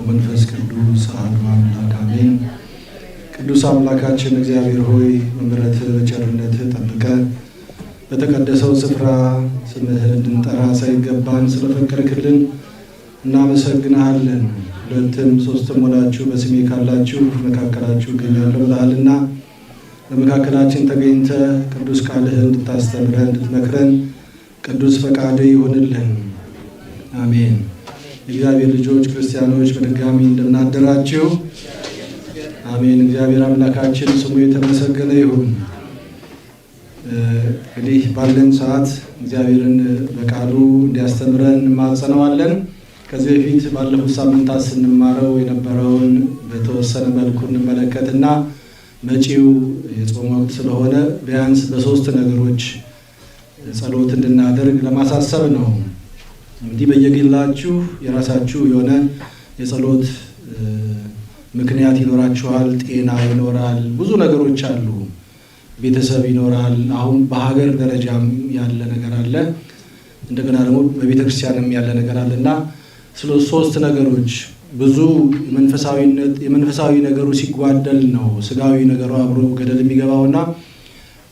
ወመንፈስ ቅዱስ አሐዱ አምላክ አሜን። ቅዱስ አምላካችን እግዚአብሔር ሆይ በምሕረትህ በቸርነትህ ጠብቀህ በተቀደሰው ስፍራ ስምህን እንድንጠራ ሳይገባን ስለፈቀድክልን እናመሰግንሃለን። ሁለትም ሶስትም ሆናችሁ በስሜ ካላችሁ መካከላችሁ እገኛለሁ ብለሃልና በመካከላችን ተገኝተህ ቅዱስ ቃልህን እንድታስተምረን እንድትመክረን ቅዱስ ፈቃድህ ይሁንልን። አሜን። የእግዚአብሔር ልጆች ክርስቲያኖች በድጋሚ እንደምናደራችሁ አሜን። እግዚአብሔር አምላካችን ስሙ የተመሰገነ ይሁን። እንግዲህ ባለን ሰዓት እግዚአብሔርን በቃሉ እንዲያስተምረን እንማጸነዋለን። ከዚህ በፊት ባለፉት ሳምንታት ስንማረው የነበረውን በተወሰነ መልኩ እንመለከትና መጪው የጾም ወቅት ስለሆነ ቢያንስ በሶስት ነገሮች ጸሎት እንድናደርግ ለማሳሰብ ነው። እንግዲህ በየግላችሁ የራሳችሁ የሆነ የጸሎት ምክንያት ይኖራችኋል። ጤና ይኖራል፣ ብዙ ነገሮች አሉ። ቤተሰብ ይኖራል። አሁን በሀገር ደረጃም ያለ ነገር አለ፣ እንደገና ደግሞ በቤተ ክርስቲያንም ያለ ነገር አለና ስለ ሶስት ነገሮች ብዙ የመንፈሳዊ ነገሩ ሲጓደል ነው ስጋዊ ነገሩ አብሮ ገደል የሚገባውና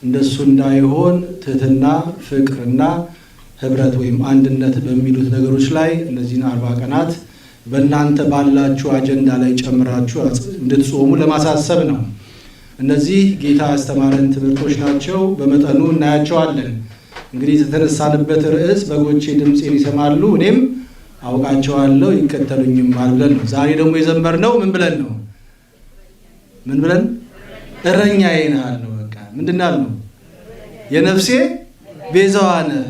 እንደሱ እንዳይሆን ትህትና፣ ፍቅርና ህብረት ወይም አንድነት በሚሉት ነገሮች ላይ እነዚህን 40 ቀናት በእናንተ ባላችሁ አጀንዳ ላይ ጨምራችሁ እንድትጾሙ ለማሳሰብ ነው። እነዚህ ጌታ ያስተማረን ትምህርቶች ናቸው። በመጠኑ እናያቸዋለን። እንግዲህ የተነሳንበት ርዕስ በጎቼ ድምፄን ይሰማሉ እኔም አውቃቸዋለሁ ይከተሉኝማል ብለን ነው። ዛሬ ደግሞ የዘመርነው ምን ብለን ነው? ምን ብለን? እረኛዬ ነህ አልነው። በቃ ምንድን አልነው? የነፍሴ ቤዛዋ ነህ።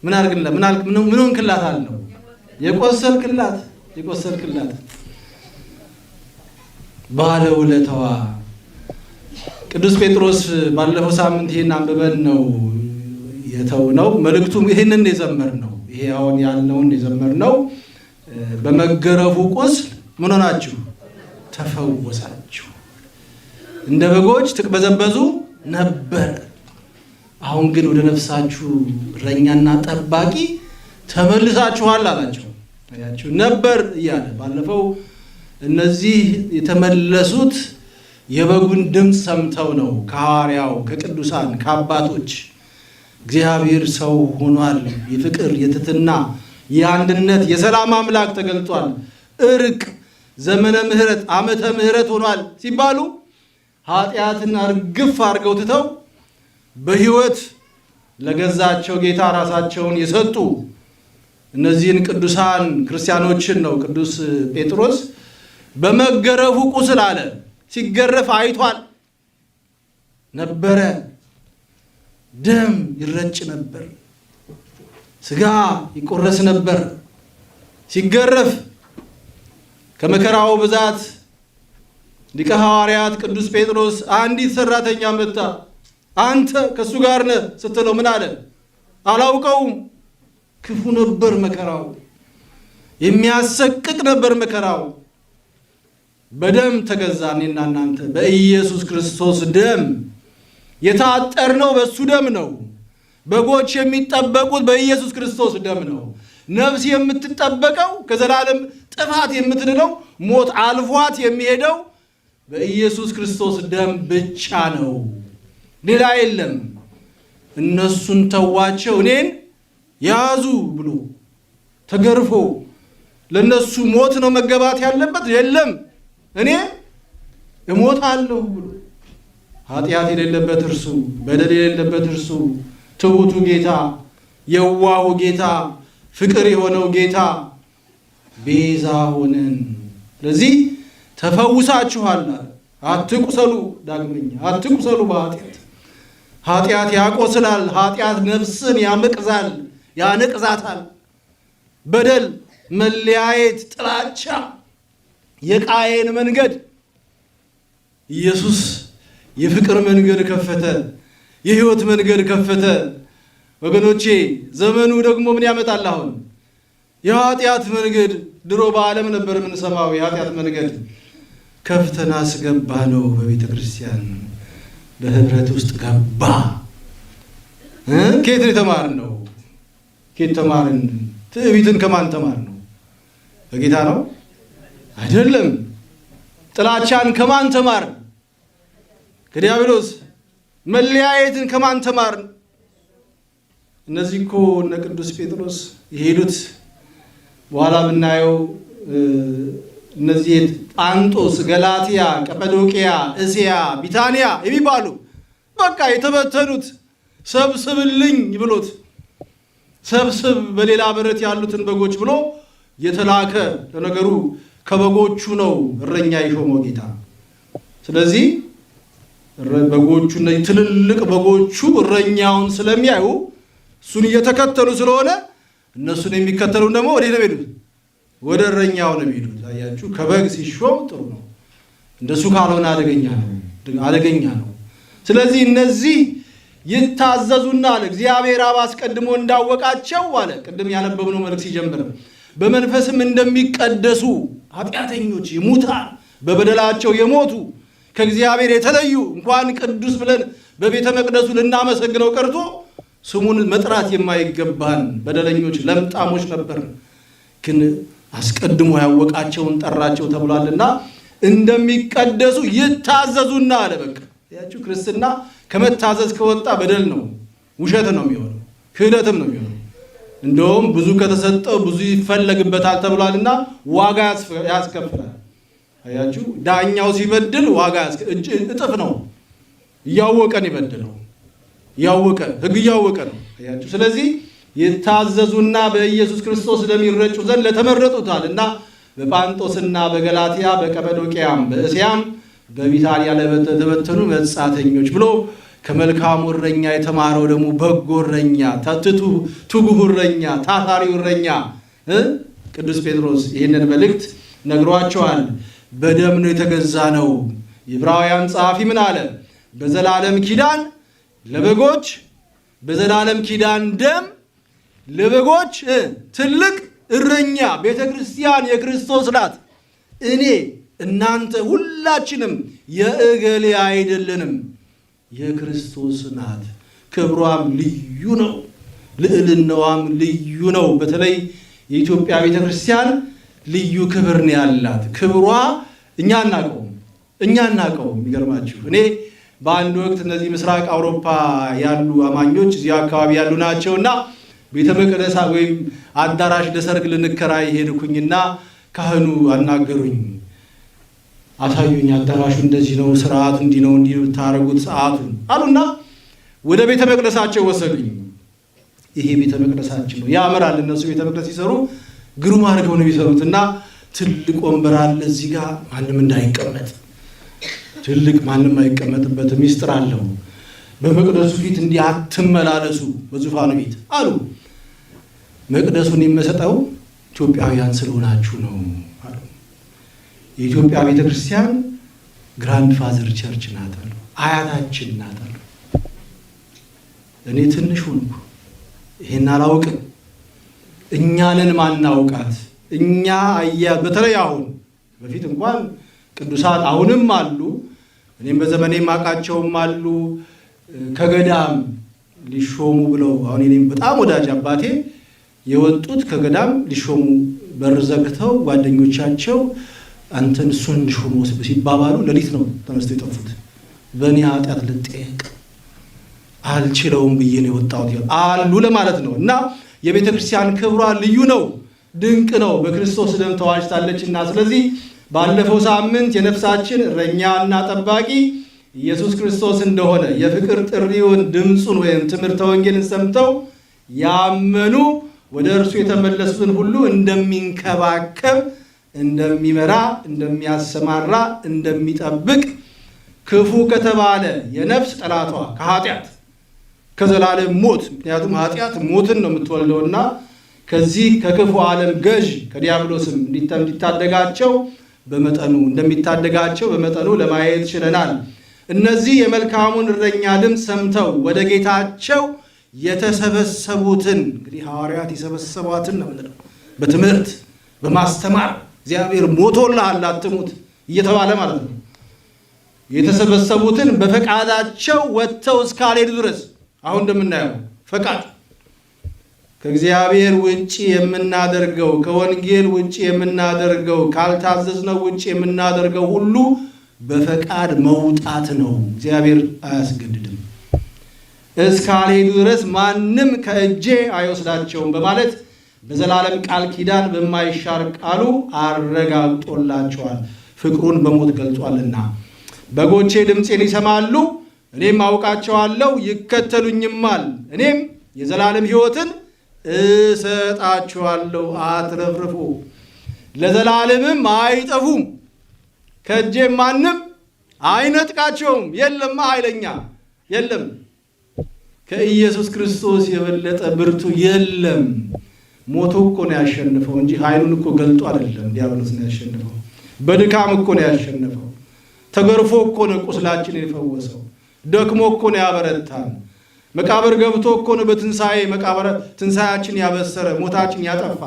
ምን አድርግልህ? ምን ሆንክላት አልነው? የቆሰልክላት ባለውለታዋ። ቅዱስ ጴጥሮስ ባለፈው ሳምንት ይሄን አንብበን ነው የተውነው። መልእክቱም ይሄንን የዘመርነው ይሄ አሁን ያልነውን የዘመርነው በመገረፉ ቁስል ምን ሆናችሁ? ተፈወሳችሁ። እንደ በጎች ትቅበዘበዙ ነበር፣ አሁን ግን ወደ ነፍሳችሁ እረኛና ጠባቂ ተመልሳችኋል አላቸው። አያችሁ ነበር እያለ ባለፈው እነዚህ የተመለሱት የበጉን ድምፅ ሰምተው ነው። ከሐዋርያው ከቅዱሳን ከአባቶች እግዚአብሔር ሰው ሆኗል። የፍቅር የትህትና የአንድነት የሰላም አምላክ ተገልጧል። እርቅ ዘመነ ምሕረት ዓመተ ምሕረት ሆኗል ሲባሉ ኃጢአትን እርግፍ አድርገው ትተው በሕይወት ለገዛቸው ጌታ ራሳቸውን የሰጡ እነዚህን ቅዱሳን ክርስቲያኖችን ነው ቅዱስ ጴጥሮስ በመገረፉ ቁስል አለ። ሲገረፍ አይቷል ነበረ። ደም ይረጭ ነበር፣ ስጋ ይቆረስ ነበር። ሲገረፍ ከመከራው ብዛት ሊቀ ሐዋርያት ቅዱስ ጴጥሮስ አንዲት ሰራተኛ መጣ። አንተ ከሱ ጋር ነህ ስትለው ምን አለ? አላውቀውም። ክፉ ነበር መከራው፣ የሚያሰቅቅ ነበር መከራው። በደም ተገዛ። እኔና እናንተ በኢየሱስ ክርስቶስ ደም የታጠርነው በሱ ደም ነው። በጎች የሚጠበቁት በኢየሱስ ክርስቶስ ደም ነው። ነፍስ የምትጠበቀው ከዘላለም ጥፋት የምትድነው ሞት አልፏት የሚሄደው በኢየሱስ ክርስቶስ ደም ብቻ ነው፣ ሌላ የለም። እነሱን ተዋቸው እኔን ያዙ ብሎ ተገርፎ ለነሱ ሞት ነው መገባት ያለበት። የለም እኔ እሞታለሁ ብሎ ኃጢአት የሌለበት እርሱ፣ በደል የሌለበት እርሱ፣ ትሑቱ ጌታ፣ የዋሁ ጌታ፣ ፍቅር የሆነው ጌታ ቤዛ ሆነን። ስለዚህ ተፈውሳችኋል። አትቁሰሉ፣ ዳግመኛ አትቁሰሉ በኃጢአት። ኃጢአት ያቆስላል። ኃጢአት ነፍስን ያመቅዛል፣ ያነቅዛታል። በደል፣ መለያየት፣ ጥላቻ፣ የቃየን መንገድ ኢየሱስ የፍቅር መንገድ ከፈተ፣ የህይወት መንገድ ከፈተ። ወገኖቼ ዘመኑ ደግሞ ምን ያመጣል? አሁን የኃጢአት መንገድ። ድሮ በዓለም ነበር የምንሰማው የኃጢአት መንገድ። ከፍተን አስገባ ነው በቤተ ክርስቲያን በህብረት ውስጥ ገባ። ከየት የተማርነው? ከየት ተማርን? ትዕቢትን ከማን ተማር ነው? በጌታ ነው አይደለም። ጥላቻን ከማን ተማርን? ከዲያብሎስ። መለያየትን ከማን ተማርን? እነዚህ እኮ እነ ቅዱስ ጴጥሮስ የሄዱት በኋላ ብናየው እነዚህ ጳንጦስ፣ ገላትያ፣ ቀጰዶቅያ፣ እስያ፣ ቢታንያ የሚባሉ በቃ የተበተኑት ሰብስብልኝ ብሎት ሰብስብ በሌላ በረት ያሉትን በጎች ብሎ የተላከ ለነገሩ ከበጎቹ ነው እረኛ የሾመው ጌታ። ስለዚህ በጎቹ እነዚህ ትልልቅ በጎቹ እረኛውን ስለሚያዩ እሱን እየተከተሉ ስለሆነ እነሱን የሚከተሉ ደግሞ ወደ ነው የሚሄዱት፣ ወደ እረኛው ነው የሚሄዱት። አያችሁ፣ ከበግ ሲሾም ጥሩ ነው፣ እንደሱ ካልሆነ አደገኛ ነው። ስለዚህ እነዚህ ይታዘዙና አለ እግዚአብሔር አብ አስቀድሞ እንዳወቃቸው አለ። ቅድም ያነበብነው መልእክት ሲጀምር በመንፈስም እንደሚቀደሱ ኃጢአተኞች ሙታን በበደላቸው የሞቱ ከእግዚአብሔር የተለዩ እንኳን ቅዱስ ብለን በቤተ መቅደሱ ልናመሰግነው ቀርቶ ስሙን መጥራት የማይገባን በደለኞች ለምጣሞች ነበር። ግን አስቀድሞ ያወቃቸውን ጠራቸው ተብሏልና እንደሚቀደሱ ይታዘዙና አለ። በቃ ያችሁ ክርስትና ከመታዘዝ ከወጣ በደል ነው፣ ውሸት ነው የሚሆነው፣ ክህደትም ነው የሚሆነው። እንደውም ብዙ ከተሰጠው ብዙ ይፈለግበታል ተብሏልና ዋጋ ያስከፍላል። አያችሁ፣ ዳኛው ሲበድል ዋጋ እጥፍ ነው። እያወቀን ይበድለው፣ እያወቀ ሕግ እያወቀ ነው። አያችሁ፣ ስለዚህ የታዘዙና በኢየሱስ ክርስቶስ ለሚረጩ ዘንድ ለተመረጡታልና በጳንጦስና በገላትያ በቀጰዶቅያም በእስያም በቢታንያ ለተበተኑ መጻተኞች ብሎ ከመልካሙ እረኛ የተማረው ደግሞ በጎ እረኛ፣ ትጉህ እረኛ፣ ታታሪው እረኛ ቅዱስ ጴጥሮስ ይህንን መልእክት ነግሯቸዋል። በደም ነው የተገዛ ነው። የዕብራውያን ጸሐፊ ምን አለ? በዘላለም ኪዳን ለበጎች፣ በዘላለም ኪዳን ደም ለበጎች ትልቅ እረኛ ቤተ ክርስቲያን የክርስቶስ ናት። እኔ እናንተ ሁላችንም የእገሌ አይደለንም፣ የክርስቶስ ናት። ክብሯም ልዩ ነው፣ ልዕልናዋም ልዩ ነው። በተለይ የኢትዮጵያ ቤተ ክርስቲያን ልዩ ክብር ነው ያላት። ክብሯ እኛ እናውቀውም። የሚገርማችሁ እኔ በአንድ ወቅት እነዚህ ምስራቅ አውሮፓ ያሉ አማኞች እዚህ አካባቢ ያሉ ናቸውና ቤተ መቅደስ ወይም አዳራሽ ለሰርግ ልንከራይ ሄድኩኝና ካህኑ አናገሩኝ፣ አሳዩኝ። አዳራሹ እንደዚህ ነው፣ ስርዓቱ እንዲህ ነው፣ እንዲህ ታረጉት ሰዓቱን አሉና ወደ ቤተ መቅደሳቸው ወሰዱኝ። ይሄ ቤተ መቅደሳችን ነው፣ ያምራል። እነሱ ቤተ መቅደስ ሲሰሩ ግሩም አድርገው ነው የሚሰሩትና ትልቅ ወንበር አለ እዚህ ጋር ማንም እንዳይቀመጥ፣ ትልቅ ማንም አይቀመጥበት፣ ሚስጥር አለው። በመቅደሱ ፊት እንዲህ አትመላለሱ በዙፋኑ ፊት አሉ። መቅደሱን የምሰጠው ኢትዮጵያውያን ስለሆናችሁ ነው አሉ። የኢትዮጵያ ቤተ ክርስቲያን ግራንድ ፋዘር ቸርች ናት አሉ፣ አያታችን ናት አሉ። እኔ ትንሽ ሆንኩ፣ ይሄን አላውቅም። እኛንን ማናውቃት እኛ በተለይ አሁን በፊት እንኳን ቅዱሳን አሁንም አሉ፣ እኔም በዘመኔ ማቃቸውም አሉ ከገዳም ሊሾሙ ብለው አሁን እኔም በጣም ወዳጅ አባቴ የወጡት ከገዳም ሊሾሙ በር ዘግተው ጓደኞቻቸው አንተን እሱን ሾሙ ሲባባሉ ሌሊት ነው ተነስተው የጠፉት። በእኔ ኃጢአት ልጠየቅ አልችለውም ብዬ ነው የወጣሁት አሉ ለማለት ነው። እና የቤተ ክርስቲያን ክብሯ ልዩ ነው፣ ድንቅ ነው፣ በክርስቶስ ደም ተዋጅታለችና። ስለዚህ ባለፈው ሳምንት የነፍሳችን እረኛና ጠባቂ ኢየሱስ ክርስቶስ እንደሆነ የፍቅር ጥሪውን ድምፁን ወይም ትምህርተ ወንጌልን ሰምተው ያመኑ ወደ እርሱ የተመለሱትን ሁሉ እንደሚንከባከብ፣ እንደሚመራ፣ እንደሚያሰማራ፣ እንደሚጠብቅ ክፉ ከተባለ የነፍስ ጠላቷ ከኃጢአት ከዘላለም ሞት፣ ምክንያቱም ኃጢአት ሞትን ነው የምትወልደውና ከዚህ ከክፉ ዓለም ገዥ ከዲያብሎስም እንዲታደጋቸው እንደሚታደጋቸው በመጠኑ ለማየት ችለናል። እነዚህ የመልካሙን እረኛ ድምፅ ሰምተው ወደ ጌታቸው የተሰበሰቡትን እንግዲህ ሐዋርያት የሰበሰቧትን ነው የምንለው፣ በትምህርት በማስተማር እግዚአብሔር ሞቶልሃል አትሙት እየተባለ ማለት ነው። የተሰበሰቡትን በፈቃዳቸው ወጥተው እስካልሄዱ ድረስ አሁን እንደምናየው ፈቃድ ከእግዚአብሔር ውጪ የምናደርገው ከወንጌል ውጪ የምናደርገው ካልታዘዝነው ውጪ የምናደርገው ሁሉ በፈቃድ መውጣት ነው። እግዚአብሔር አያስገድድም። እስካልሄዱ ድረስ ማንም ከእጄ አይወስዳቸውም በማለት በዘላለም ቃል ኪዳን በማይሻር ቃሉ አረጋግጦላቸዋል። ፍቅሩን በሞት ገልጿልና በጎቼ ድምፄን ይሰማሉ፣ እኔም አውቃቸዋለሁ፣ ይከተሉኝማል። እኔም የዘላለም ሕይወትን እሰጣቸዋለሁ። አትረፍርፉ፣ ለዘላለምም አይጠፉም፣ ከእጄም ማንም አይነጥቃቸውም። የለማ ኃይለኛ የለም፣ ከኢየሱስ ክርስቶስ የበለጠ ብርቱ የለም። ሞቶ እኮ ነው ያሸነፈው እንጂ ኃይሉን እኮ ገልጦ አይደለም። ዲያብሎስ ነው ያሸነፈው። በድካም እኮ ነው ያሸነፈው። ተገርፎ እኮ ነው ቁስላችን የፈወሰው። ደክሞ እኮ ነው ያበረታን። መቃብር ገብቶ እኮ ነው በትንሣኤ ትንሣኤያችን ያበሰረ፣ ሞታችን ያጠፋ።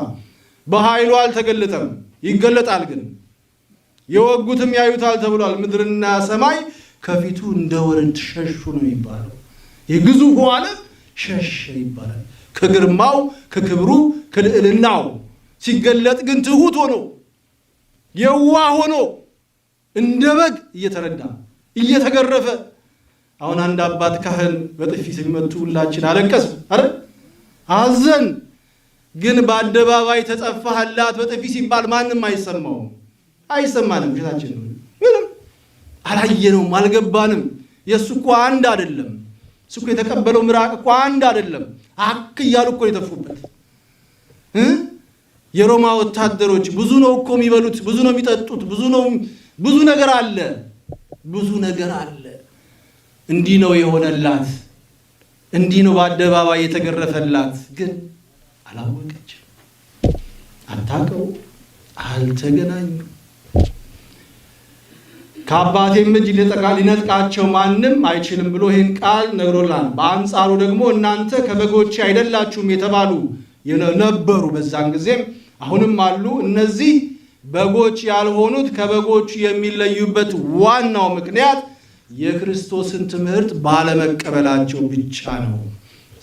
በኃይሉ አልተገለጠም፣ ይገለጣል ግን። የወጉትም ያዩታል ተብሏል። ምድርና ሰማይ ከፊቱ እንደ ወረድ ሸሹ ነው የሚባለው። የግዙፉ ዓለም ሸሸ ይባላል። ከግርማው ከክብሩ ከልዕልናው ሲገለጥ ግን ትሑት ሆኖ የዋህ ሆኖ እንደ በግ እየተረዳ እየተገረፈ። አሁን አንድ አባት ካህን በጥፊ ሲመቱ ሁላችን አለቀስን፣ አረ አዘን። ግን በአደባባይ ተጸፋህላት በጥፊ ሲባል ማንም አይሰማውም፣ አይሰማንም። ውሸታችን ነው። ምንም አላየነውም፣ አልገባንም። የእሱ እኮ አንድ አይደለም። እሱ እኮ የተቀበለው ምራቅ እኮ አንድ አይደለም። አክ እያሉ እኮ የተፉበት። የሮማ ወታደሮች ብዙ ነው እኮ የሚበሉት፣ ብዙ ነው የሚጠጡት፣ ብዙ ነገር አለ፣ ብዙ ነገር አለ። እንዲህ ነው የሆነላት፣ እንዲህ ነው በአደባባይ የተገረፈላት። ግን አላወቀችም፣ አታውቀው፣ አልተገናኙም። ከአባቴም እጅ ሊነጥቃቸው ማንም አይችልም ብሎ ይህን ቃል ነግሮላል። በአንጻሩ ደግሞ እናንተ ከበጎቼ አይደላችሁም የተባሉ ነበሩ፣ በዛን ጊዜም አሁንም አሉ። እነዚህ በጎች ያልሆኑት ከበጎቹ የሚለዩበት ዋናው ምክንያት የክርስቶስን ትምህርት ባለመቀበላቸው ብቻ ነው።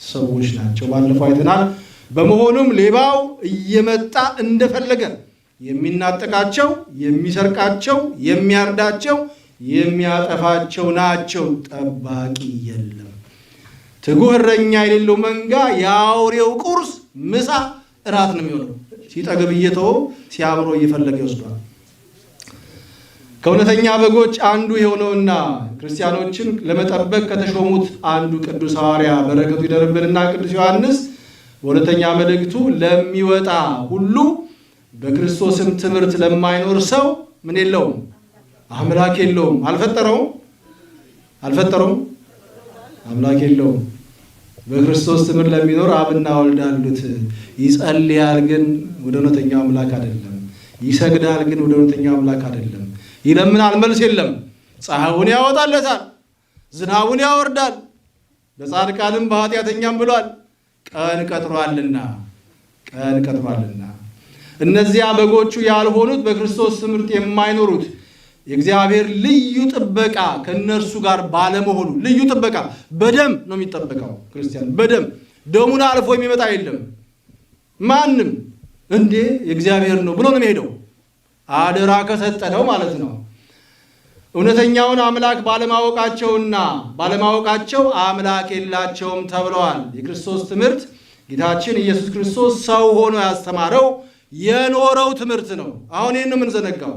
ሰዎች ናቸው፣ ባለፈው አይተናል። በመሆኑም ሌባው እየመጣ እንደፈለገ የሚናጠቃቸው፣ የሚሰርቃቸው፣ የሚያርዳቸው፣ የሚያጠፋቸው ናቸው። ጠባቂ የለም። ትጉህ እረኛ የሌለው መንጋ የአውሬው ቁርስ ምሳ እራት ነው የሚሆነው። ሲጠግብ እየተወው ሲያምሮ እየፈለገ ይወስዷል። ከእውነተኛ በጎች አንዱ የሆነውና ክርስቲያኖችን ለመጠበቅ ከተሾሙት አንዱ ቅዱስ ሐዋርያ በረከቱ ይደርብንና ቅዱስ ዮሐንስ በሁለተኛ መልእክቱ ለሚወጣ ሁሉ በክርስቶስም ትምህርት ለማይኖር ሰው ምን የለውም? አምላክ የለውም። አልፈጠረውም አምላክ የለውም። በክርስቶስ ትምህርት ለሚኖር አብና ወልድ አሉት። ይጸልያል ግን ወደ እውነተኛው አምላክ አይደለም። ይሰግዳል ግን ወደ እውነተኛው አምላክ አይደለም። ይለምናል፣ መልስ የለም። ፀሐዩን ያወጣለታል፣ ዝናቡን ያወርዳል። በጻድቃንም በኃጢአተኛም ብሏል። ቀን ቀጥሯልና። እነዚያ በጎቹ ያልሆኑት በክርስቶስ ትምህርት የማይኖሩት የእግዚአብሔር ልዩ ጥበቃ ከእነርሱ ጋር ባለመሆኑ፣ ልዩ ጥበቃ በደም ነው የሚጠበቀው። ክርስቲያን በደም ደሙን አልፎ የሚመጣ የለም። ማንም እንዴ የእግዚአብሔር ነው ብሎ ነው የሚሄደው፣ አደራ ከሰጠነው ማለት ነው። እውነተኛውን አምላክ ባለማወቃቸው አምላክ የላቸውም ተብለዋል። የክርስቶስ ትምህርት ጌታችን ኢየሱስ ክርስቶስ ሰው ሆኖ ያስተማረው የኖረው ትምህርት ነው። አሁን ይህን የምንዘነጋው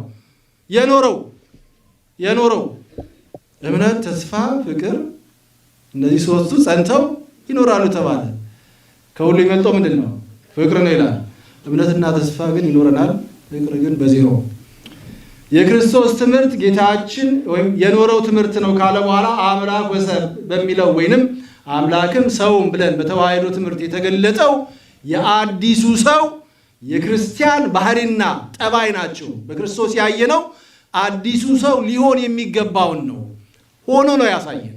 የኖረው እምነት፣ ተስፋ፣ ፍቅር፣ እነዚህ ሶስቱ ጸንተው ይኖራሉ ተባለ። ከሁሉ የሚመጣው ምንድን ነው? ፍቅር ነው ይላል። እምነትና ተስፋ ግን ይኖረናል፣ ፍቅር ግን በዜሮ። የክርስቶስ ትምህርት ጌታችን ወይም የኖረው ትምህርት ነው ካለ በኋላ አምላክ ወሰብ በሚለው ወይንም አምላክም ሰውም ብለን በተዋሕዶ ትምህርት የተገለጠው የአዲሱ ሰው የክርስቲያን ባህሪና ጠባይ ናቸው። በክርስቶስ ያየነው አዲሱ ሰው ሊሆን የሚገባውን ነው ሆኖ ነው ያሳየን።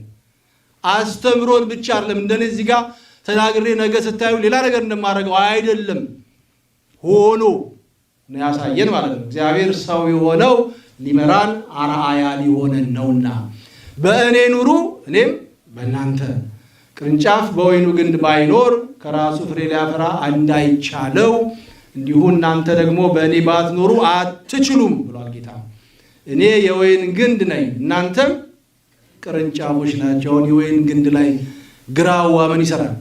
አስተምሮን ብቻ አይደለም። እንደኔ እዚህ ጋር ተናግሬ ነገ ስታዩ ሌላ ነገር እንደማደርገው አይደለም፣ ሆኖ ነው ያሳየን ማለት ነው። እግዚአብሔር ሰው የሆነው ሊመራን አርአያ ሊሆነን ነውና በእኔ ኑሩ እኔም በእናንተ ቅርንጫፍ በወይኑ ግንድ ባይኖር ከራሱ ፍሬ ሊያፈራ እንዳይቻለው እንዲሁ እናንተ ደግሞ በእኔ ባትኖሩ አትችሉም ብሏል ጌታ። እኔ የወይን ግንድ ነኝ፣ እናንተም ቅርንጫፎች ናቸው። የወይን ግንድ ላይ ግራዋ ምን ይሰራል?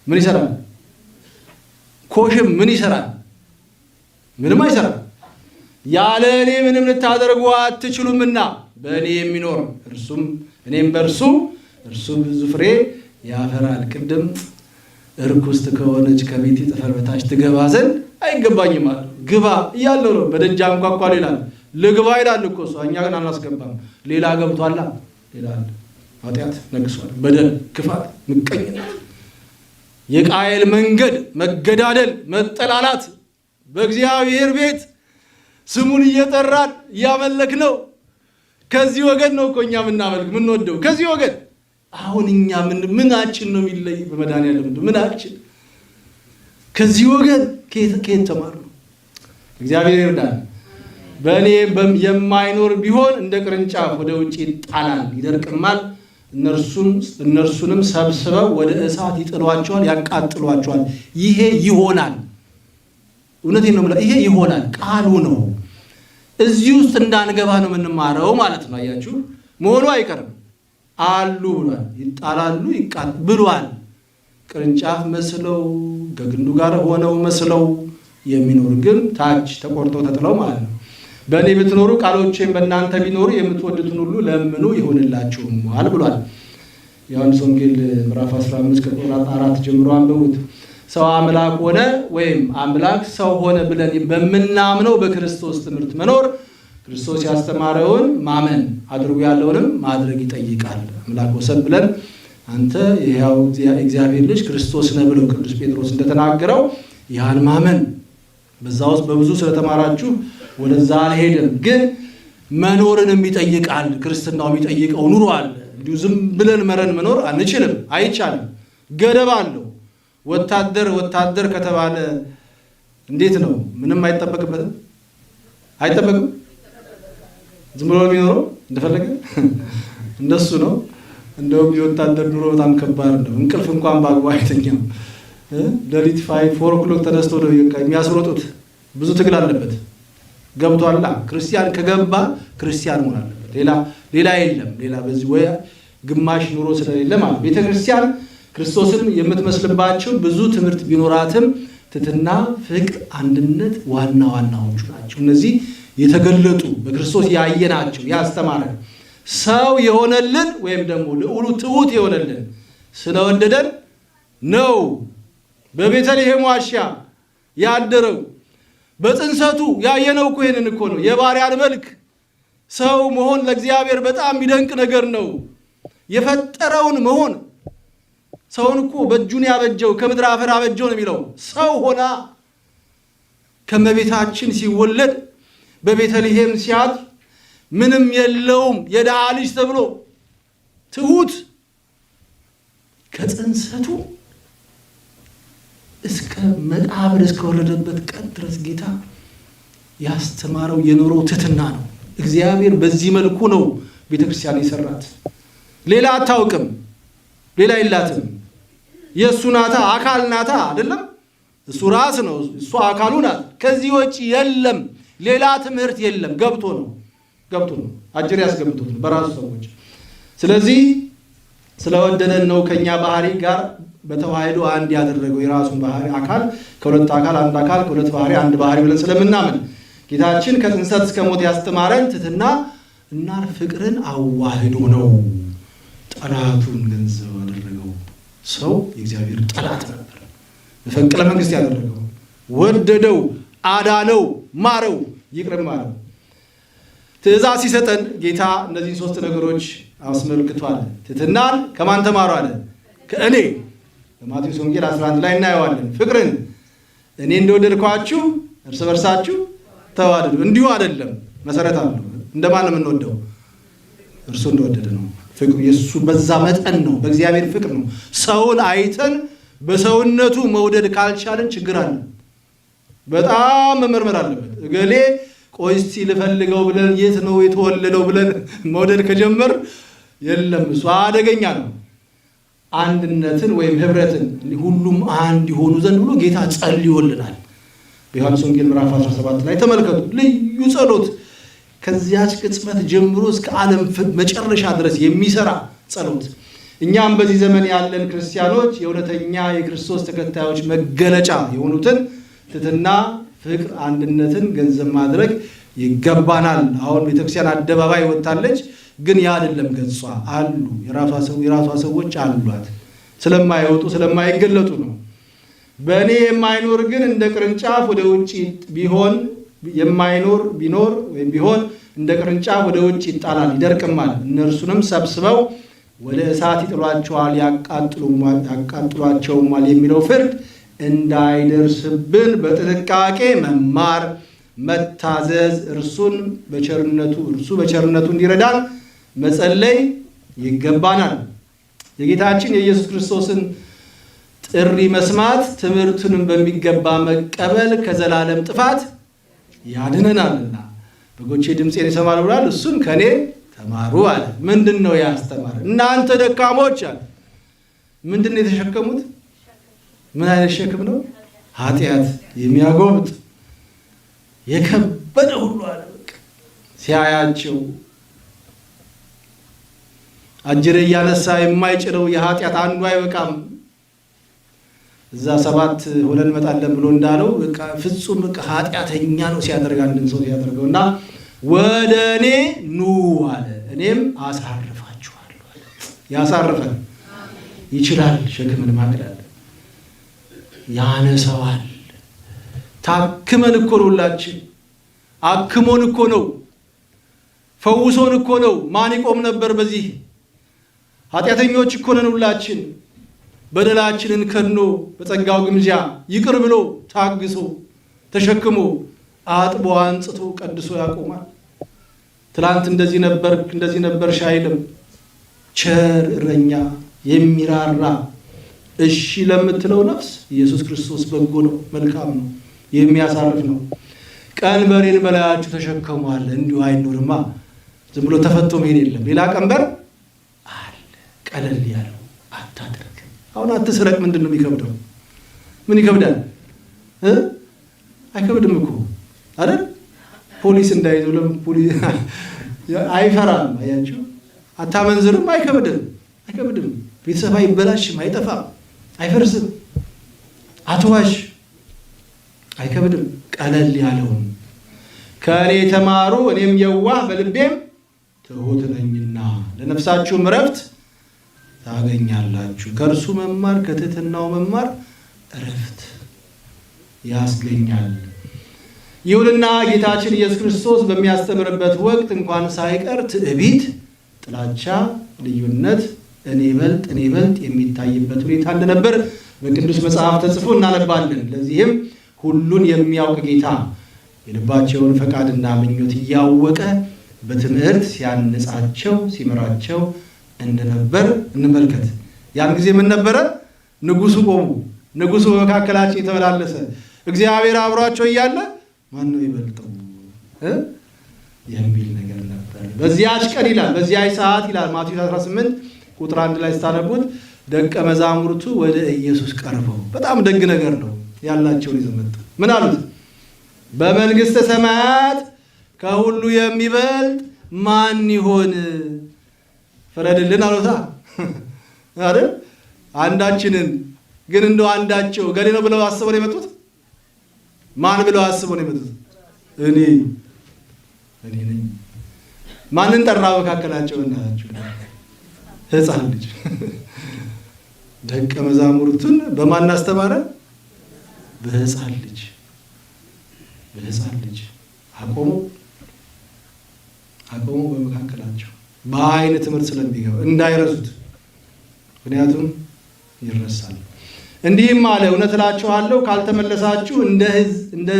ምን ይሰራል? ኮሽም ምን ይሰራል? ምንም አይሰራም። ያለ እኔ ምንም ልታደርጉ አትችሉምና በእኔ የሚኖር እርሱም እኔም በእርሱ እርሱ ብዙ ፍሬ ያፈራል። ቅድም እርኩስት ከሆነች ከቤቴ ጠፈር በታች ትገባ ዘንድ አይገባኝም አለ። ግባ እያለው ነው። በደጅ አንኳኳሉ ይላል። ልግባ ይላል እኮ እሱ። እኛ ግን አናስገባም። ሌላ ገብቷላ። ሌላ ኃጢአት ነግሷል። በደል፣ ክፋት፣ ምቀኝነት፣ የቃየል መንገድ፣ መገዳደል፣ መጠላላት በእግዚአብሔር ቤት ስሙን እየጠራን እያመለክ ነው። ከዚህ ወገን ነው እኮ እኛ የምናመልክ የምንወደው ከዚህ ወገን። አሁን እኛ ምናችን ነው የሚለይ? በመድኃኒዓለም ምናችን ከዚህ ወገን ከየት ተማሩ? እግዚአብሔር ይርዳል። በእኔ የማይኖር ቢሆን እንደ ቅርንጫፍ ወደ ውጭ ይጣላል፣ ይደርቅማል። እነርሱንም ሰብስበው ወደ እሳት ይጥሏቸዋል፣ ያቃጥሏቸዋል። ይሄ ይሆናል። እውነቴን ነው የምለው፣ ይሄ ይሆናል። ቃሉ ነው። እዚህ ውስጥ እንዳንገባ ነው የምንማረው ማለት ነው። አያችሁ፣ መሆኑ አይቀርም። አሉ ብሏል። ይጣላሉ፣ ብሏል። ቅርንጫፍ መስለው ከግንዱ ጋር ሆነው መስለው የሚኖር ግን ታች ተቆርጠው ተጥለው ማለት ነው። በእኔ ብትኖሩ ቃሎቼም በእናንተ ቢኖሩ የምትወዱትን ሁሉ ለምኑ ይሆንላችሁማል ብሏል። ዮሐንስ ወንጌል ምዕራፍ 15 ከቁጥር 4 ጀምሮ አንብቡት። ሰው አምላክ ሆነ ወይም አምላክ ሰው ሆነ ብለን በምናምነው በክርስቶስ ትምህርት መኖር ክርስቶስ ያስተማረውን ማመን አድርጉ ያለውንም ማድረግ ይጠይቃል። አምላክ ወሰን ብለን አንተ የሕያው እግዚአብሔር ልጅ ክርስቶስ ነህ ብሎ ቅዱስ ጴጥሮስ እንደተናገረው ያን ማመን በዛ ውስጥ በብዙ ስለተማራችሁ ወደዛ አልሄድም። ግን መኖርንም ይጠይቃል። ክርስትናው የሚጠይቀው ኑሮ አለ። እንዲሁ ዝም ብለን መረን መኖር አንችልም፣ አይቻልም። ገደብ አለው። ወታደር ከተባለ እንዴት ነው? ምንም አይጠበቅበትም። አይጠበቅም። ዝም ብሎ የሚኖረው እንደፈለገ እንደሱ ነው። እንደውም የወታደር ኑሮ በጣም ከባድ ነው። እንቅልፍ እንኳን በአግባቡ አይተኛም። ሌሊት 4 o'clock ተነስቶ ነው የሚያስሮጡት። ብዙ ትግል አለበት። ገብቷላ። ክርስቲያን ከገባ ክርስቲያን መሆን አለበት። ሌላ የለም። ሌላ በዚህ ወይ ግማሽ ኑሮ ስለሌለ ማለት ቤተክርስቲያን ክርስቶስን የምትመስልባቸው ብዙ ትምህርት ቢኖራትም ትሕትና፣ ፍቅር፣ አንድነት ዋናዎቹ ናቸው። እነዚህ የተገለጡ በክርስቶስ ያየናቸው ያስተማረ ሰው የሆነልን ወይም ደግሞ ልዑሉ ትሑት የሆነልን ስለወደደን ነው። በቤተልሔም ዋሻ ያደረው በጽንሰቱ ያየነው እኮ ይሄንን እኮ ነው። የባሪያን መልክ ሰው መሆን ለእግዚአብሔር በጣም የሚደንቅ ነገር ነው። የፈጠረውን መሆን ሰውን እኮ በእጁን ያበጀው ከምድር አፈር አበጀው ነው የሚለው። ሰው ሆና ከመቤታችን ሲወለድ በቤተልሔም ሲያድር ምንም የለውም የድሃ ልጅ ተብሎ ትሑት ከጽንሰቱ እስከ መቃብር እስከወረደበት ቀን ድረስ ጌታ ያስተማረው የኖረው ትሕትና ነው። እግዚአብሔር በዚህ መልኩ ነው ቤተክርስቲያን የሰራት። ሌላ አታውቅም፣ ሌላ የላትም። የእሱ ናታ፣ አካል ናታ አይደለም። እሱ ራስ ነው፣ እሱ አካሉ ናት። ከዚህ ወጪ የለም፣ ሌላ ትምህርት የለም። ገብቶ ነው አጅር ያስገብቶት ነው በራሱ ሰዎች። ስለዚህ ስለወደደን ነው ከኛ ባህሪ ጋር በተዋህዶ አንድ ያደረገው። የራሱን ባህሪ አካል ከሁለት አካል አንድ አካል ከሁለት ባህሪ አንድ ባህሪ ብለን ስለምናምን ጌታችን ከጽንሰት እስከ ሞት ያስተማረን ትሕትና እና ፍቅርን አዋህዶ ነው። ጠላቱን ገንዘብ አደረገው። ሰው የእግዚአብሔር ጠላት ነበር። መፈንቅለ መንግስት ያደረገው ወደደው፣ አዳነው፣ ማረው፣ ይቅርም አለው። ትእዛዝ ሲሰጠን ጌታ እነዚህ 3 ነገሮች አስመልክቷል። ትሕትናን ከማን ተማሩ አለ? ከእኔ። በማቴዎስ ወንጌል 11 ላይ እናየዋለን። ፍቅርን እኔ እንደወደድኳችሁ እርስ በርሳችሁ ተዋደዱ። እንዲሁ አይደለም፣ መሰረት አለው። እንደማን ነው የምንወደው? እርሱ እንደወደደ ነው። ፍቅሩ የሱ በዛ መጠን ነው። በእግዚአብሔር ፍቅር ነው። ሰውን አይተን በሰውነቱ መውደድ ካልቻለን ችግር አለ። በጣም መመርመር አለበት። እገሌ ቆይ እስቲ ልፈልገው ብለን የት ነው የተወለደው ብለን መውደድ ከጀመር የለም፣ እሱ አደገኛ ነው። አንድነትን ወይም ህብረትን ሁሉም አንድ ይሆኑ ዘንድ ብሎ ጌታ ጸልዮልናል። በዮሐንስ ወንጌል ምዕራፍ 17 ላይ ተመልከቱ። ልዩ ጸሎት ከዚያች ቅጽበት ጀምሮ እስከ ዓለም መጨረሻ ድረስ የሚሰራ ጸሎት። እኛም በዚህ ዘመን ያለን ክርስቲያኖች የእውነተኛ የክርስቶስ ተከታዮች መገለጫ የሆኑትን ትሕትና፣ ፍቅር፣ አንድነትን ገንዘብ ማድረግ ይገባናል። አሁን ቤተክርስቲያን አደባባይ ወጣለች፣ ግን ያ አይደለም ገጿ። አሉ የራሷ ሰዎች አሏት፣ ስለማይወጡ ስለማይገለጡ ነው። በእኔ የማይኖር ግን እንደ ቅርንጫፍ ወደ ውጭ ቢሆን ቢኖር ወይም ቢሆን እንደ ቅርንጫፍ ወደ ውጭ ይጣላል፣ ይደርቅማል። እነርሱንም ሰብስበው ወደ እሳት ይጥሏቸዋል፣ ያቃጥሏቸውማል የሚለው ፍርድ እንዳይደርስብን በጥንቃቄ መማር፣ መታዘዝ፣ እርሱ በቸርነቱ እንዲረዳን መጸለይ ይገባናል። የጌታችን የኢየሱስ ክርስቶስን ጥሪ መስማት፣ ትምህርቱንም በሚገባ መቀበል ከዘላለም ጥፋት ያድነናልና በጎቼ ድምፄን ይሰማሉ ብሏል። እሱም ከኔ ተማሩ አለ። ምንድን ነው ያስተማረ? እናንተ ደካሞች አለ። ምንድን ነው የተሸከሙት? ምን አይነት ሸክም ነው? ኃጢአት የሚያጎብጥ የከበደ ሁሉ አለ። በቃ ሲያያቸው አጅሬ እያነሳ የማይጭነው የኃጢአት አንዱ አይበቃም። እዛ 7 ሆነን እንመጣለን ብሎ እንዳለው በቃ ፍጹም በቃ ኃጢአተኛ ነው ሲያደርግ አንድን ሰው ሲያደርገውና ወደ እኔ ኑ አለ፣ እኔም አሳርፋችኋለሁ አለ። ያሳርፈን ይችላል። ሸክምን ማቅለል ያነሰዋል። ታክመን እኮ ነው ሁላችን። አክሞን እኮ ነው፣ ፈውሶን እኮ ነው። ማን ይቆም ነበር በዚህ? ኃጢአተኞች እኮ ነን ሁላችን። በደላችንን ከድኖ በጸጋው ግምጃ ይቅር ብሎ ታግሶ ተሸክሞ አጥቦ አንጽቶ ቀድሶ ያቆማል። ትላንት እንደዚህ ነበርሽ አይልም። ቸር እረኛ የሚራራ እሺ ለምትለው ነፍስ ኢየሱስ ክርስቶስ በጎ ነው፣ መልካም ነው፣ የሚያሳርፍ ነው። ቀንበሬን በላያችሁ ተሸከሙ አለ። እንዲሁ አይኖርማ። ዝም ብሎ ተፈቶ መሄድ የለም። ሌላ ቀንበር አለ፣ ቀለል ያለው አታድርግ። አሁን አትስረቅ ምንድን ነው የሚከብደው? ምን ይከብዳል? አይከብድም እኮ አይደል? ፖሊስ እንዳይዘው ፖሊስ አይፈራም። አያችሁ፣ አታመንዝርም፣ አይከብድም። ቤተሰብ አይበላሽም፣ አይጠፋም፣ አይፈርስም። አትዋሽ፣ አይከብድም። ቀለል ያለውን ከእኔ ተማሩ እኔም የዋህ በልቤም ትሑት ነኝና ለነፍሳችሁም ዕረፍት ታገኛላችሁ። ከእርሱ መማር ከትሕትናው መማር ዕረፍት ያስገኛል። ይሁንና ጌታችን ኢየሱስ ክርስቶስ በሚያስተምርበት ወቅት እንኳን ሳይቀር ትዕቢት፣ ጥላቻ፣ ልዩነት፣ እኔ በልጥ የሚታይበት ሁኔታ እንደነበር በቅዱስ መጽሐፍ ተጽፎ እናነባለን። ለዚህም ሁሉን የሚያውቅ ጌታ የልባቸውን ፈቃድና ምኞት እያወቀ በትምህርት ሲያንጻቸው ሲመራቸው እንደነበር እንመልከት። ያን ጊዜ ምን ነበረ? ንጉሱ ቆሙ። ንጉሱ በመካከላችን የተመላለሰ እግዚአብሔር አብሯቸው እያለ ማን ነው ይበልጠው የሚል ነገር ነበር። በዚያች ቀን ይላል፣ በዚያች ሰዓት ይላል ማቴዎስ 18 ቁጥር 1 ላይ ስታነቡት ደቀ መዛሙርቱ ወደ ኢየሱስ ቀርበው፣ በጣም ደግ ነገር ነው ያላቸውን ይዘው መጡ። ምን አሉት? በመንግሥተ ሰማያት ከሁሉ የሚበልጥ ማን ይሆን? ፍረድልን አሉታ አይደል? አንዳችንን ግን እንደው አንዳቸው ገሌ ነው ብለው አስበው ነው የመጡት። ማን ብለው አስበው ነው የመጡት? እኔ ነኝ። ማንን ጠራ መካከላቸው? እናታችሁ ሕፃን ልጅ ደቀ መዛሙርቱን በማን አስተማረ? በሕፃን ልጅ አቆሙ በመካከላቸው። በአይን ትምህርት ስለሚገባ እንዳይረሱት፣ ምክንያቱም ይረሳል። እንዲህም አለ፣ እውነት እላችኋለሁ ካልተመለሳችሁ እንደ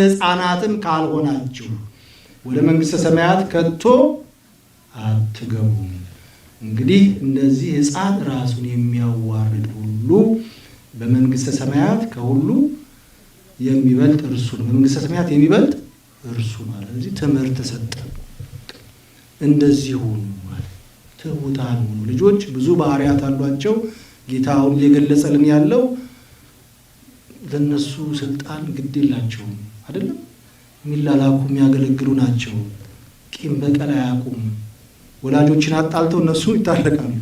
ሕፃናትም ካልሆናችሁ ወደ መንግሥተ ሰማያት ከቶ አትገቡም። እንግዲህ እንደዚህ ሕፃን ራሱን የሚያዋርድ ሁሉ በመንግሥተ ሰማያት ከሁሉ የሚበልጥ እርሱ ነው። በመንግሥተ ሰማያት የሚበልጥ እርሱ ማለት እዚህ ትምህርት ሰጠ። እንደዚህ ሁኑ ማለት ትሑታን ሁኑ። ልጆች ብዙ ባህሪያት አሏቸው። ጌታውን እየገለጸልን ያለው ለነሱ ስልጣን ግድ የላቸውም አይደለም። የሚላላኩ የሚያገለግሉ ናቸው። ቂም በቀል አያውቁም። ወላጆችን አጣልተው እነሱ ይታረቃሉ።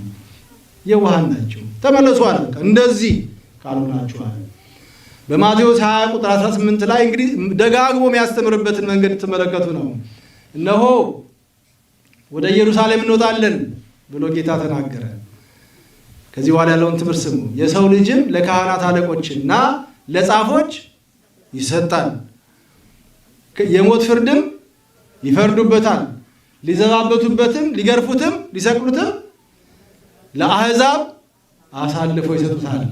የዋሃን ናቸው። ተመለሱ አለ። እንደዚህ ካልሆናችኋል። በማቴዎስ 20 ቁጥር 18 ላይ እንግዲህ ደጋግሞ የሚያስተምርበትን መንገድ ትመለከቱ ነው። እነሆ ወደ ኢየሩሳሌም እንወጣለን ብሎ ጌታ ተናገረ። ከዚህ በኋላ ያለውን ትምህርት ስሙ። የሰው ልጅም ለካህናት አለቆችና ለጻፎች ይሰጣል፣ የሞት ፍርድም ይፈርዱበታል፣ ሊዘባበቱበትም፣ ሊገርፉትም፣ ሊሰቅሉትም ለአሕዛብ አሳልፈው ይሰጡታል፣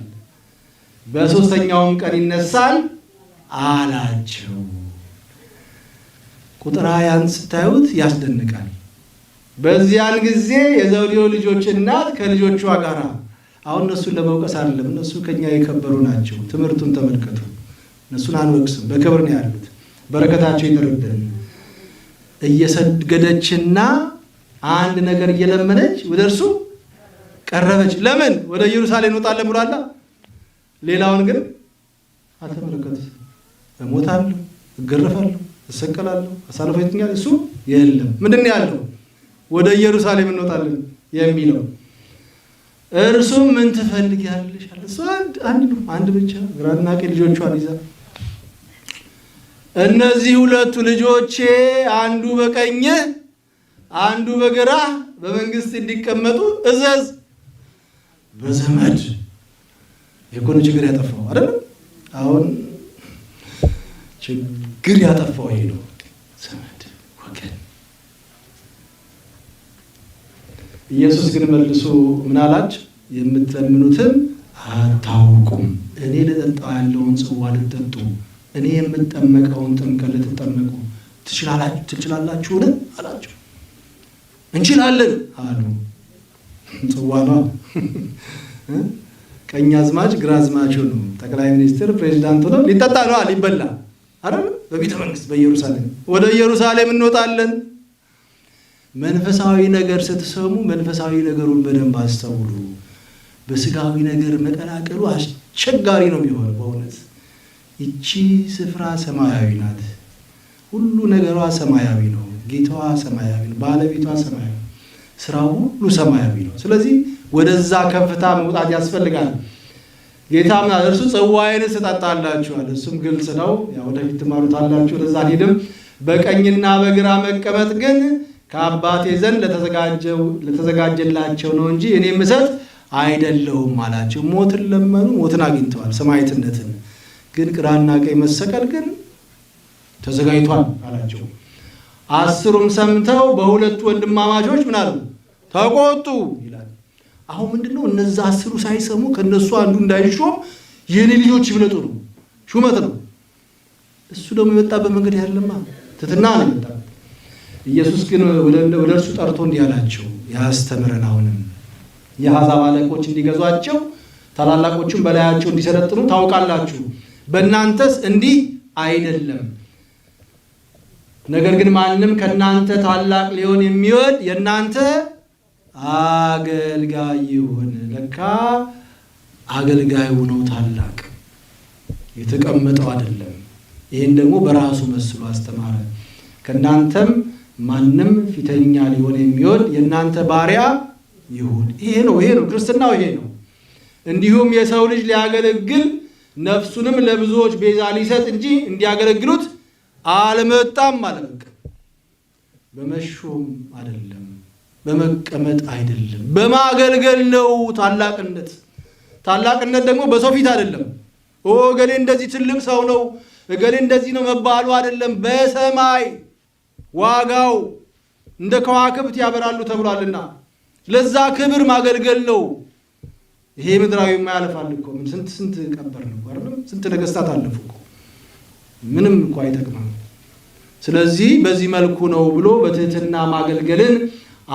በሦስተኛውም ቀን ይነሳል አላቸው። ቁጥር 20 ስታዩት ያስደንቃል። በዚያን ጊዜ የዘብዴዎስ ልጆች እናት ከልጆቿ ጋር፣ አሁን እነሱን ለመውቀስ አይደለም፣ እነሱ ከኛ የከበሩ ናቸው። ትምህርቱን ተመልከቱ። እነሱን አንወቅስም፣ በክብር ነው ያሉት። በረከታቸው ይደርብን። እየሰገደችና አንድ ነገር እየለመነች ወደ እርሱ ቀረበች። ለምን? ወደ ኢየሩሳሌም እንወጣለን ብሏላ። ሌላውን ግን አልተመለከቱት። እሞታለሁ፣ እገረፋለሁ፣ እሰቀላለሁ፣ አሳልፎ ይተኛል። እሱ የለም። ምንድን ነው ያለው? ወደ ኢየሩሳሌም እንወጣለን የሚለው። እርሱም ምን ትፈልጊያለሽ አለ። እሱ አንድ ብቻ ግራና ቀኝ ልጆቿን ይዛ፣ እነዚህ ሁለቱ ልጆቼ አንዱ በቀኝ አንዱ በግራ በመንግስት እንዲቀመጡ እዘዝ። በዘመድ የኮነ ችግር ያጠፋው አይደለም። አሁን ችግር ያጠፋው ይሄ ነው። ዘመድ ወገን። ኢየሱስ ግን መልሶ ምን አላቸው? የምትለምኑትን አታውቁም። እኔ ልጠጣው ያለውን ጽዋ ልትጠጡ፣ እኔ የምጠመቀውን ጥምቀት ልትጠመቁ ትችላላችሁን አላቸው። እንችላለን አሉ። ጽዋ ነው። ቀኝ አዝማች ግራ አዝማች ነው። ጠቅላይ ሚኒስትር ፕሬዚዳንት ነው። ሊጠጣ ነው፣ ሊበላ አይደል? በቤተ መንግስት በኢየሩሳሌም። ወደ ኢየሩሳሌም እንወጣለን። መንፈሳዊ ነገር ስትሰሙ መንፈሳዊ ነገሩን በደንብ አስተውሉ። በስጋዊ ነገር መቀላቀሉ አስቸጋሪ ነው የሚሆነው። በእውነት ይቺ ስፍራ ሰማያዊ ናት። ሁሉ ነገሯ ሰማያዊ ነው። ጌታዋ ሰማያዊ ነው። ባለቤቷ ሰማያዊ፣ ስራው ሁሉ ሰማያዊ ነው። ስለዚህ ወደዛ ከፍታ መውጣት ያስፈልጋል። ጌታ ምን አለ? እርሱ ጽዋዬን ትጠጣላችኋል። እሱም ግልጽ ነው። ያው ወደፊት ትማሩታላችሁ። ወደዛ ሄድም በቀኝና በግራ መቀመጥ ግን ከአባቴ ዘንድ ለተዘጋጀላቸው ነው እንጂ እኔ የምሰጥ አይደለሁም አላቸው። ሞትን ለመኑ፣ ሞትን አግኝተዋል፣ ሰማዕትነትን። ግን ግራና ቀኝ መሰቀል ግን ተዘጋጅቷል አላቸው። አስሩም ሰምተው በሁለቱ ወንድማማቾች ምን አሉ? ተቆጡ ይላል። አሁን ምንድነው? እነዛ አስሩ ሳይሰሙ ከነሱ አንዱ እንዳይሾም የኔ ልጆች ይብለጡ ነው፣ ሹመት ነው። እሱ ደግሞ የመጣበት መንገድ ያለማ ትትና ነው የመጣበት። ኢየሱስ ግን ወደ እርሱ ጠርቶ እንዲህ አላቸው፣ ያስተምረን። አሁንም የአሕዛብ አለቆች እንዲገዟቸው ታላላቆቹም በላያቸው እንዲሰለጥኑ ታውቃላችሁ። በእናንተስ እንዲህ አይደለም። ነገር ግን ማንም ከእናንተ ታላቅ ሊሆን የሚወድ የእናንተ አገልጋይ ይሁን። ለካ አገልጋዩ ነው ታላቅ፣ የተቀመጠው አይደለም። ይህን ደግሞ በራሱ መስሎ አስተማረ። ከእናንተም ማንም ፊተኛ ሊሆን የሚወድ የእናንተ ባሪያ ይሁን። ይሄ ነው ክርስትናው፣ ይሄ ነው። እንዲሁም የሰው ልጅ ሊያገለግል ነፍሱንም ለብዙዎች ቤዛ ሊሰጥ እንጂ እንዲያገለግሉት አልመጣም ማለት ነው። በመሾም አይደለም፣ በመቀመጥ አይደለም፣ በማገልገል ነው ታላቅነት። ታላቅነት ደግሞ በሰው ፊት አይደለም። እገሌ እንደዚህ ትልቅ ሰው ነው፣ እገሌ እንደዚህ ነው መባሉ አይደለም። በሰማይ ዋጋው እንደ ከዋክብት ያበራሉ ተብሏልና ለዛ ክብር ማገልገል ነው። ይሄ ምድራዊ የማያልፋል እኮ ስንት ቀበር ነው አይደል? ስንት ነገስታት አለፉ እኮ ምንም እንኳ አይጠቅምም። ስለዚህ በዚህ መልኩ ነው ብሎ በትህትና ማገልገልን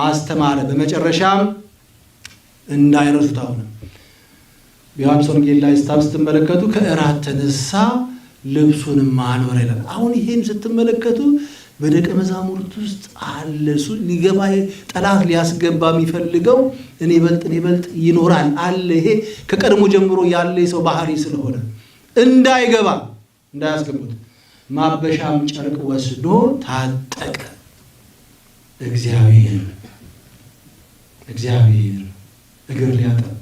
አስተማረ። በመጨረሻም እንዳይረሱት አሁን ዮሐንስ ወንጌል ላይ ስትመለከቱ ከእራት ተነሳ ልብሱንም አኖረ ይላል። አሁን ይሄን ስትመለከቱ በደቀ መዛሙርት ውስጥ አለ። እሱ ሊገባ ጠላት ሊያስገባ የሚፈልገው እኔ በልጥ ይኖራል አለ። ይሄ ከቀድሞ ጀምሮ ያለ የሰው ባህሪ ስለሆነ እንዳያስገቡት ማበሻም ጨርቅ ወስዶ ታጠቀ። እግዚአብሔር እግር ሊያጠብ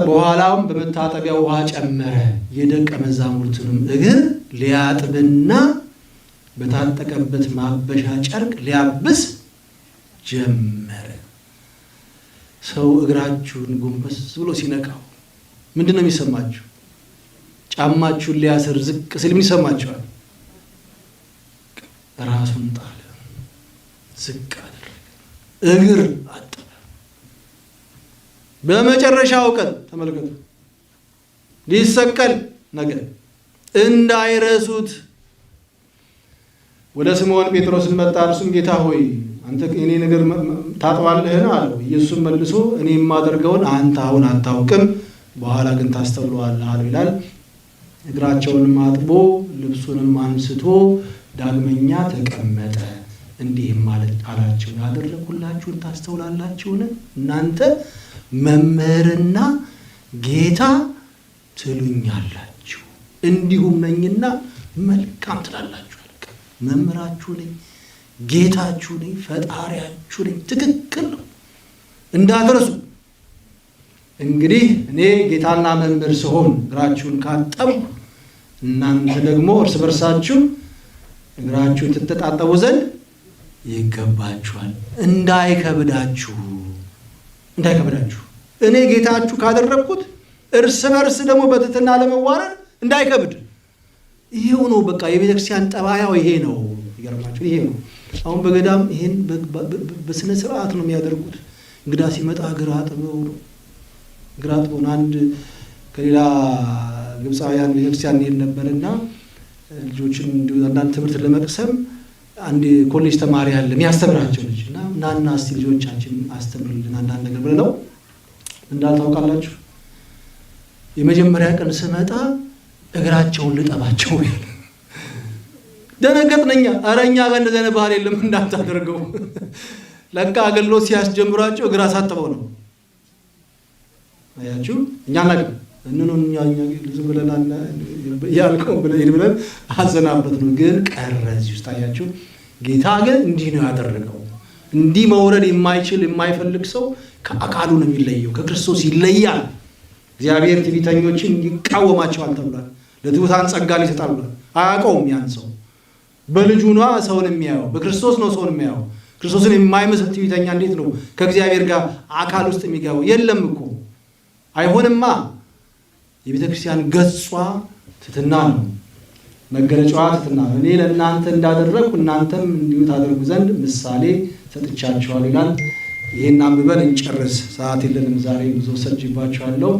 በኋላም በመታጠቢያ ውሃ ጨመረ። የደቀ መዛሙርቱንም እግር ሊያጥብና በታጠቀበት ማበሻ ጨርቅ ሊያብስ ጀመረ። ሰው እግራችሁን ጎንበስ ብሎ ሲነካው ምንድን ነው የሚሰማችሁ? ጫማችሁን ሊያስር ዝቅ ሲል ምን ይሰማችኋል? ራሱን ጣለ፣ ዝቅ አደረገ፣ እግር አጠበ። በመጨረሻው ቀን ተመልከቱ፣ ሊሰቀል ነገር እንዳይረሱት ወደ ስምዖን ጴጥሮስን መጣ። እርሱም ጌታ ሆይ አንተ እኔ ነገር ታጥባለህን አለው። ኢየሱስም መልሶ እኔ የማደርገውን አንተ አሁን አታውቅም፣ በኋላ ግን ታስተውለዋለህ አለው ይላል። እግራቸውንም አጥቦ ልብሱንም አንስቶ ዳግመኛ ተቀመጠ። እንዲህም ማለት አላቸው፣ ያደረኩላችሁን ታስተውላላችሁን? እናንተ መምህርና ጌታ ትሉኛላችሁ፣ እንዲሁም ነኝና መልካም ትላላችሁ። መምህራችሁ ነኝ፣ ጌታችሁ ነኝ፣ ፈጣሪያችሁ ነኝ። ትክክል ነው፣ እንዳትረሱ። እንግዲህ እኔ ጌታና መምህር ስሆን እግራችሁን ካጠብኩ እናንተ ደግሞ እርስ በርሳችሁ እግራችሁን ትተጣጠቡ ዘንድ ይገባችኋል። እንዳይከብዳችሁ እኔ ጌታችሁ ካደረግኩት እርስ በርስ ደግሞ በትህትና ለመዋረድ እንዳይከብድ። ይሄው ነው በቃ የቤተክርስቲያን ጠባያው ይሄ ነው። ይገርማችሁ፣ ይሄ ነው። አሁን በገዳም ይሄን በስነ ስርዓት ነው የሚያደርጉት። እንግዳ ሲመጣ እግር አጥበው ነው። አንድ ከሌላ ግብፃውያን ቤተክርስቲያን እንሄድ ነበርና ልጆችን አንዳንድ ትምህርት ለመቅሰም አንድ ኮሌጅ ተማሪ አለ የሚያስተምራቸው ልጅ እና ናና እስቲ ልጆቻችን አስተምርልን አንዳንድ ነገር ብለው እንዳልታውቃላችሁ የመጀመሪያ ቀን ስመጣ እግራቸውን ልጠባቸው ደነገጥነኛ። ኧረ እኛ ጋር እንደዚህ አይነት ባህል የለም እንዳታደርገው። ለካ አገልግሎት ሲያስጀምሯቸው እግር አሳጥበው ነው። አያችሁ፣ እኛ ነገር እኛ ዝም ብለን ያልከው ብለን አዘናበት ነው። ግን ቀረ እዚህ ውስጥ። አያችሁ፣ ጌታ ግን እንዲህ ነው ያደረገው። እንዲህ መውረድ የማይፈልግ ሰው ከአካሉ ነው የሚለየው፣ ከክርስቶስ ይለያል። እግዚአብሔር ትዕቢተኞችን ይቃወማቸዋል ተብሏል። ለትሑታን ጸጋን ይሰጣል ብሏል። አያውቀውም ያን ሰው። በልጁ ነው ሰውን የሚያየው፣ በክርስቶስ ነው ሰውን የሚያየው። ክርስቶስን የማይመስል ትዕቢተኛ እንዴት ነው ከእግዚአብሔር ጋር አካል ውስጥ የሚገባው? የለም እኮ አይሆንማ። የቤተ ክርስቲያን ገጿ ትሕትና ነው፣ መገለጫዋ ትሕትና ነው። እኔ ለእናንተ እንዳደረግኩ እናንተም እንዲሁ ታደርጉ ዘንድ ምሳሌ ሰጥቻችኋል ይላል። ይህን አንብበን እንጨርስ፣ ሰዓት የለንም ዛሬ፣ ብዙ ሰጅባችኋለሁ።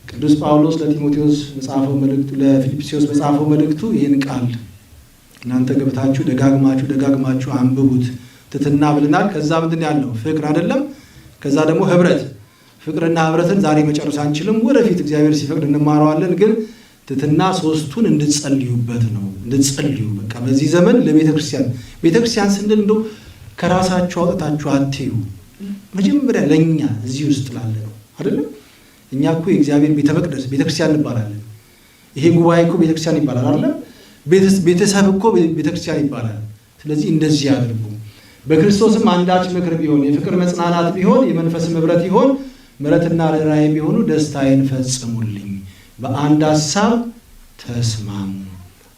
ቅዱስ ጳውሎስ ለጢሞቴዎስ በጻፈው መልእክቱ፣ ለፊልጵስዩስ በጻፈው መልእክቱ ይህን ቃል እናንተ ገብታችሁ ደጋግማችሁ አንብቡት። ትሕትና ብለናል። ከዛ ምንድን ያለው ፍቅር አይደለም። ከዛ ደግሞ ህብረት። ፍቅርና ህብረትን ዛሬ መጨረስ አንችልም፣ ወደፊት እግዚአብሔር ሲፈቅድ እንማረዋለን። ግን ትሕትና ሶስቱን እንድትጸልዩበት ነው። እንድትጸልዩ በቃ በዚህ ዘመን ቤተክርስቲያን ስንል እንደው ከራሳችሁ አውጥታችሁ አትዩ። መጀመሪያ ለእኛ እዚህ ውስጥ ላለ ነው አይደለም። እኛ እኮ የእግዚአብሔር ቤተ መቅደስ ቤተክርስቲያን እንባላለን። ይሄ ጉባኤ እኮ ቤተክርስቲያን ይባላል አይደለም። ቤተሰብ እኮ ቤተክርስቲያን ይባላል። ስለዚህ እንደዚህ አድርጉ። በክርስቶስም አንዳች ምክር ቢሆን፣ የፍቅር መጽናናት ቢሆን፣ የመንፈስም ህብረት ይሆን፣ ምሕረትና ርኅራኄ ቢሆኑ ደስታዬን ፈጽሙልኝ። በአንድ ሐሳብ ተስማሙ፣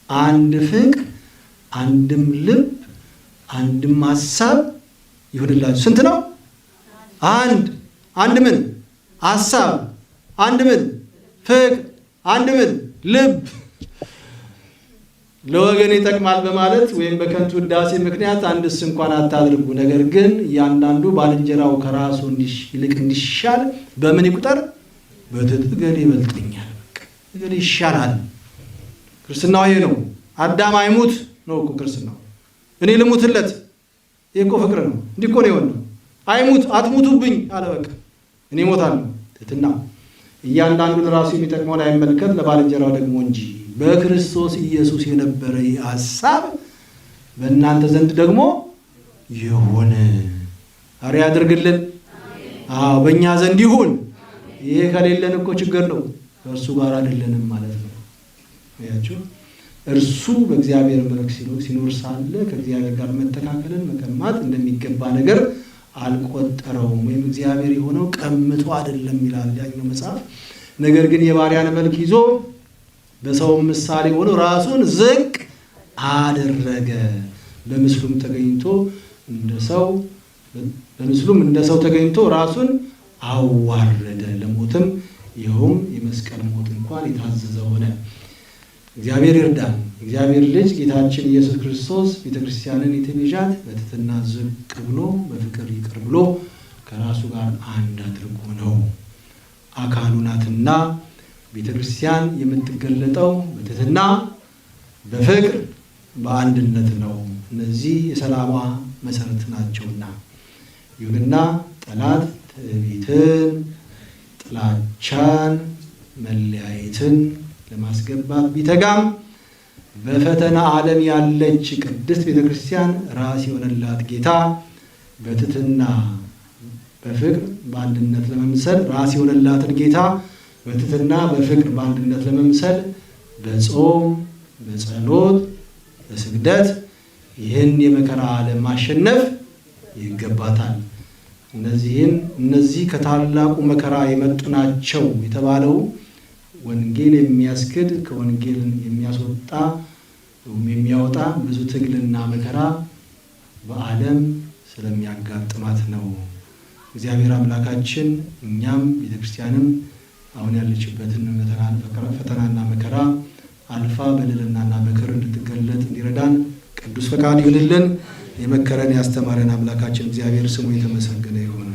አንድ ፍቅር፣ አንድም ልብ፣ አንድም ሐሳብ ይሁንላችሁ። ስንት ነው? አንድ ምን ሐሳብ፣ አንድ ምን ፍቅር፣ አንድ ምን ልብ። ለወገን ይጠቅማል በማለት ወይም በከንቱ ውዳሴ ምክንያት አንድስ እንኳን አታድርጉ። ነገር ግን እያንዳንዱ ባልንጀራው ከራሱ ይልቅ እንዲሻል በምን ይቁጠር? በትዕግስት ይበልጠኛል፣ እገሌ ይሻላል። ክርስትናው ይሄ ነው። አዳም አይሙት ነው እኮ ክርስትናው። እኔ ልሙትለት፣ ይሄ እኮ ፍቅር ነው። እንዲህ እኮ ነው የሆነው። አይሙት፣ አትሙቱብኝ አለ። በቃ እኔ እሞታለሁ። ትሕትና። እያንዳንዱ ለራሱ የሚጠቅመውን አይመልከት፣ ለባልንጀራው ደግሞ እንጂ በክርስቶስ ኢየሱስ የነበረ ሐሳብ በእናንተ ዘንድ ደግሞ ይሁን። አሪ ያድርግልን። በእኛ ዘንድ ይሁን። ይሄ ከሌለን እኮ ችግር ነው። ከእርሱ ጋር አይደለንም ማለት ነው። ያችሁ እርሱ በእግዚአብሔር መልክ ሲኖር ሳለ ከእግዚአብሔር ጋር መተካከልን መቀማት እንደሚገባ ነገር አልቆጠረውም። ወይም እግዚአብሔር የሆነው ቀምቶ አይደለም ይላል ያኛው መጽሐፍ። ነገር ግን የባሪያን መልክ ይዞ በሰው ምሳሌ ሆኖ ራሱን ዝቅ አደረገ። በምስሉም እንደ ሰው ተገኝቶ ራሱን አዋረደ፣ ለሞትም ይኸውም የመስቀል ሞት እንኳን የታዘዘ ሆነ። እግዚአብሔር ይርዳን። እግዚአብሔር ልጅ ጌታችን ኢየሱስ ክርስቶስ ቤተክርስቲያንን የተቤዣት በትሕትና ዝቅ ብሎ በፍቅር ይቅር ብሎ ከራሱ ጋር አንድ አድርጎ ነው። አካሉ ናትና ቤተክርስቲያን የምትገለጠው በትሕትና በፍቅር በአንድነት ነው። እነዚህ የሰላሟ መሰረት ናቸውና። ይሁንና ጠላት ትዕቢትን፣ ጥላቻን፣ መለያየትን ለማስገባት ቢተጋም በፈተና ዓለም ያለች ቅድስት ቤተክርስቲያን ራስ የሆነላት ጌታ በትሕትና በፍቅር በአንድነት ለመምሰል ራስ የሆነላትን ጌታ በትሕትና በፍቅር በአንድነት ለመምሰል በጾም በጸሎት በስግደት ይህን የመከራ ዓለም ማሸነፍ ይገባታል። እነዚህ ከታላቁ መከራ የመጡ ናቸው የተባለው ወንጌል የሚያስክድ ከወንጌል የሚያወጣ ብዙ ትግልና መከራ በዓለም ስለሚያጋጥማት ነው። እግዚአብሔር አምላካችን እኛም ቤተክርስቲያንም አሁን ያለችበትን ፈተናና መከራ አልፋ በልዕልናና በክብር እንድትገለጥ እንዲረዳን ቅዱስ ፈቃድ ይሁንልን። የመከረን ያስተማረን አምላካችን እግዚአብሔር ስሙ የተመሰገነ ይሁን።